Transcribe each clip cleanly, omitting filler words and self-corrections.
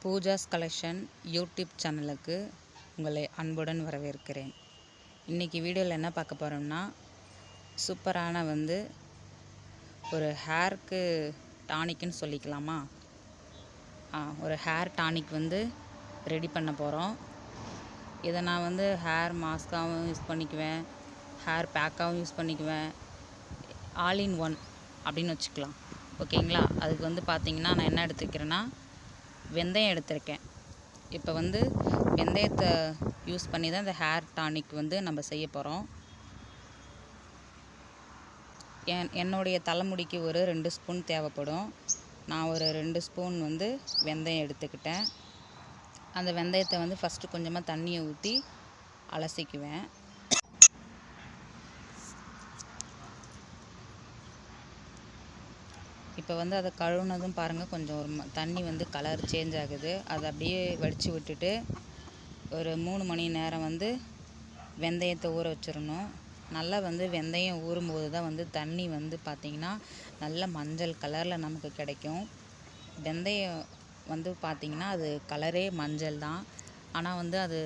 Pooja's collection YouTube சேனலுக்கு உங்களை அன்புடன் வரவேற்கிறேன். இன்றைக்கி வீடியோவில் என்ன பார்க்க போகிறோம்னா, சூப்பரான ஒரு ஹேருக்கு டானிக்குன்னு சொல்லிக்கலாமா, ஒரு ஹேர் டானிக் ரெடி பண்ண போகிறோம். இதை நான் ஹேர் மாஸ்காகவும் யூஸ் பண்ணிக்குவேன், ஹேர் பேக்காகவும் யூஸ் பண்ணிக்குவேன், ஆல் இன் ஒன் அப்படின்னு வச்சுக்கலாம். ஓகேங்களா? அதுக்கு பார்த்திங்கன்னா நான் என்ன எடுத்துக்கிறேன்னா, வெந்தயம் எடுத்திருக்கேன். இப்போ வெந்தயத்தை யூஸ் பண்ணி தான் இந்த ஹேர் டானிக் நம்ம செய்ய போகிறோம். என்னுடைய தலைமுடிக்கு ஒரு 2 ஸ்பூன் தேவைப்படும். நான் ஒரு 2 ஸ்பூன் வெந்தயம் எடுத்துக்கிட்டேன். அந்த வெந்தயத்தை ஃபஸ்ட்டு கொஞ்சமாக தண்ணியை ஊற்றி அலசிக்குவேன். இப்போ அதை கழுவுனதும் பாருங்கள், கொஞ்சம் ஒரு தண்ணி கலர் சேஞ்ச் ஆகுது. அதை அப்படியே வடித்து விட்டுட்டு ஒரு 3 மணி நேரம் வெந்தயத்தை ஊற வச்சிடணும். நல்லா வெந்தயம் ஊறும்போது தான் தண்ணி பார்த்திங்கன்னா நல்ல மஞ்சள் கலரில் நமக்கு கிடைக்கும். வெந்தயம் பார்த்திங்கன்னா அது கலரே மஞ்சள் தான். ஆனால் அது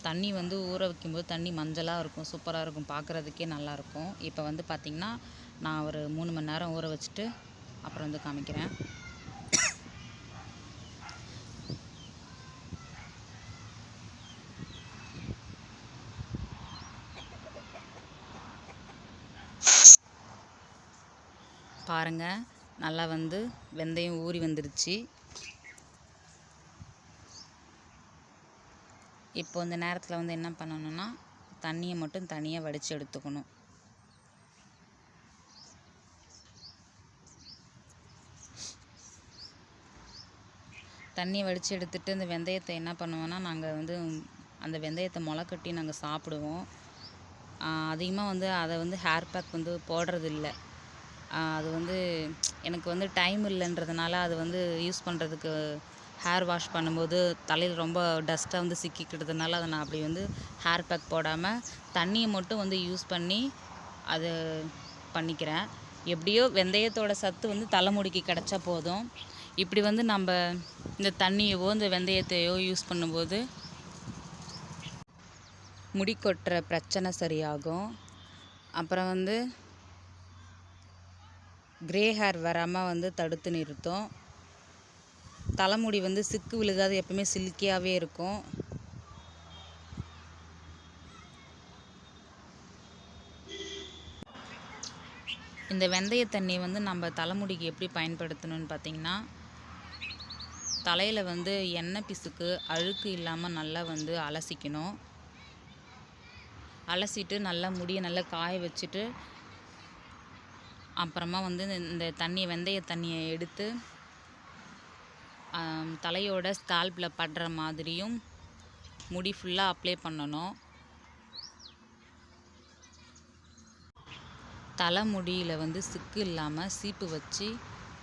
தண்ணி ஊற வைக்கும்போது தண்ணி மஞ்சளாக இருக்கும், சூப்பராக இருக்கும், பார்க்குறதுக்கே நல்லாயிருக்கும். இப்போ பார்த்திங்கன்னா நான் ஒரு 3 மணி நேரம் ஊற வச்சுட்டு அப்புறம் காமிக்கிறேன். பாருங்கள், நல்லா வெந்தயம் ஊறி வந்துருச்சு. இப்போ இந்த நேரத்தில் என்ன பண்ணணும்னா, தண்ணியை மட்டும் தனியாக வடித்து எடுத்துக்கணும். தண்ணியை வடித்து எடுத்துகிட்டு இந்த வெந்தயத்தை என்ன பண்ணுவோன்னா, நாங்கள் அந்த வெந்தயத்தை முளைக்கட்டி நாங்கள் சாப்பிடுவோம். அதிகமாக அதை ஹேர் பேக் போடுறதில்ல. அது எனக்கு டைம் இல்லைன்றதுனால அது யூஸ் பண்ணுறதுக்கு ஹேர் வாஷ் பண்ணும்போது தலையில் ரொம்ப டஸ்ட்டாக சிக்கிக்கிட்டதுனால அதை நான் அப்படி ஹேர் பேக் போடாமல் தண்ணியை மட்டும் யூஸ் பண்ணி அதை பண்ணிக்கிறேன். எப்படியோ வெந்தயத்தோட சத்து தலைமுடிக்கு கிடச்சா போதும். இப்படி நம்ம இந்த தண்ணியவோ இந்த வெந்தயத்தையோ யூஸ் பண்ணும்போது முடி கொட்டுற பிரச்சனை சரியாகும். அப்புறம் கிரே ஹேர் வராமல் தடுத்து நிறுத்தும். தலைமுடி சிக்கு விழுகாது, எப்பவுமே சில்கியாகவே இருக்கும். இந்த வெந்தய தண்ணி நம்ம தலைமுடிக்கு எப்படி பயன்படுத்தணும்னு பார்த்திங்கன்னா, தலையில் எண்ணெய் பிசுக்கு அழுக்கு இல்லாமல் நல்லா அலசிக்கணும். அலசிட்டு நல்லா முடியை நல்லா காய வச்சுட்டு அப்புறமா இந்த தண்ணியை வெந்தய தண்ணியை எடுத்து தலையோட ஸ்கால்பில் படுற மாதிரியும் முடி ஃபுல்லாக அப்ளை பண்ணணும். தலைமுடியில் சிக்கு இல்லாமல் சீப்பு வச்சு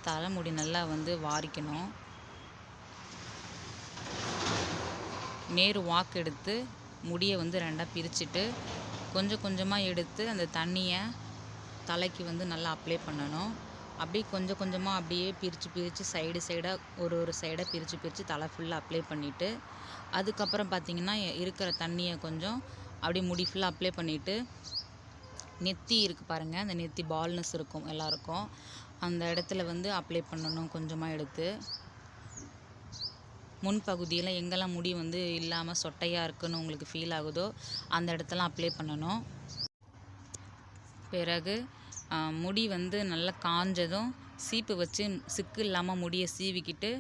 தலைமுடி நல்லா வாரிக்கணும். நேரு வாக்கு எடுத்து முடியை 2ஆக பிரிச்சுட்டு கொஞ்சம் கொஞ்சமாக எடுத்து அந்த தண்ணியை தலைக்கு நல்லா அப்ளை பண்ணணும். அப்படியே கொஞ்சம் கொஞ்சமாக அப்படியே பிரித்து சைடாக ஒரு சைடாக பிரித்து தலை ஃபுல்லாக அப்ளை பண்ணிவிட்டு, அதுக்கப்புறம் பார்த்திங்கன்னா இருக்கிற தண்ணியை கொஞ்சம் அப்படியே முடி ஃபுல்லாக அப்ளை பண்ணிவிட்டு, நெத்தி இருக்குது பாருங்கள், அந்த நெத்தி பால்னஸ் இருக்கும் எல்லாருக்கும், அந்த இடத்துல அப்ளை பண்ணணும். கொஞ்சமாக எடுத்து முன்பகுதியில் எங்கெல்லாம் முடி இல்லாமல் சொட்டையாக இருக்குன்னு உங்களுக்கு ஃபீல் ஆகுதோ அந்த இடத்துல அப்ளை பண்ணணும். பிறகு முடி நல்லா காஞ்சதும் சீப்பு வச்சு சிக்கு இல்லாமல் முடியை சீவிக்கிட்டு,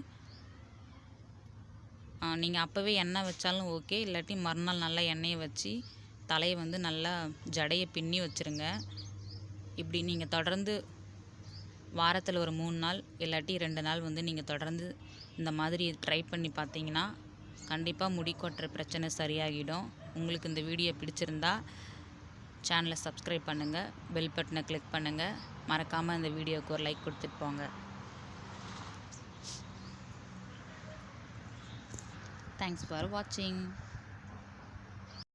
நீங்கள் அப்போவே எண்ணெய் வச்சாலும் ஓகே, இல்லாட்டி மறுநாள் நல்லா எண்ணெயை வச்சு தலையை நல்லா ஜடையை பின்னி வச்சுருங்க. இப்படி நீங்கள் தொடர்ந்து வாரத்தில் ஒரு 3 நாள் இல்லாட்டி 2 நாள் நீங்கள் தொடர்ந்து இந்த மாதிரி ட்ரை பண்ணி பார்த்தீங்கன்னா கண்டிப்பாக முடி கொட்டுற பிரச்சனை சரியாகிடும். உங்களுக்கு இந்த வீடியோ பிடிச்சிருந்தா சேனலை சப்ஸ்கிரைப் பண்ணுங்கள், பெல் பட்டனை கிளிக் பண்ணுங்கள், மறக்காமல் இந்த வீடியோவுக்கு ஒரு லைக் கொடுத்துட்டு போங்க. தேங்க்ஸ் ஃபார் வாட்சிங்.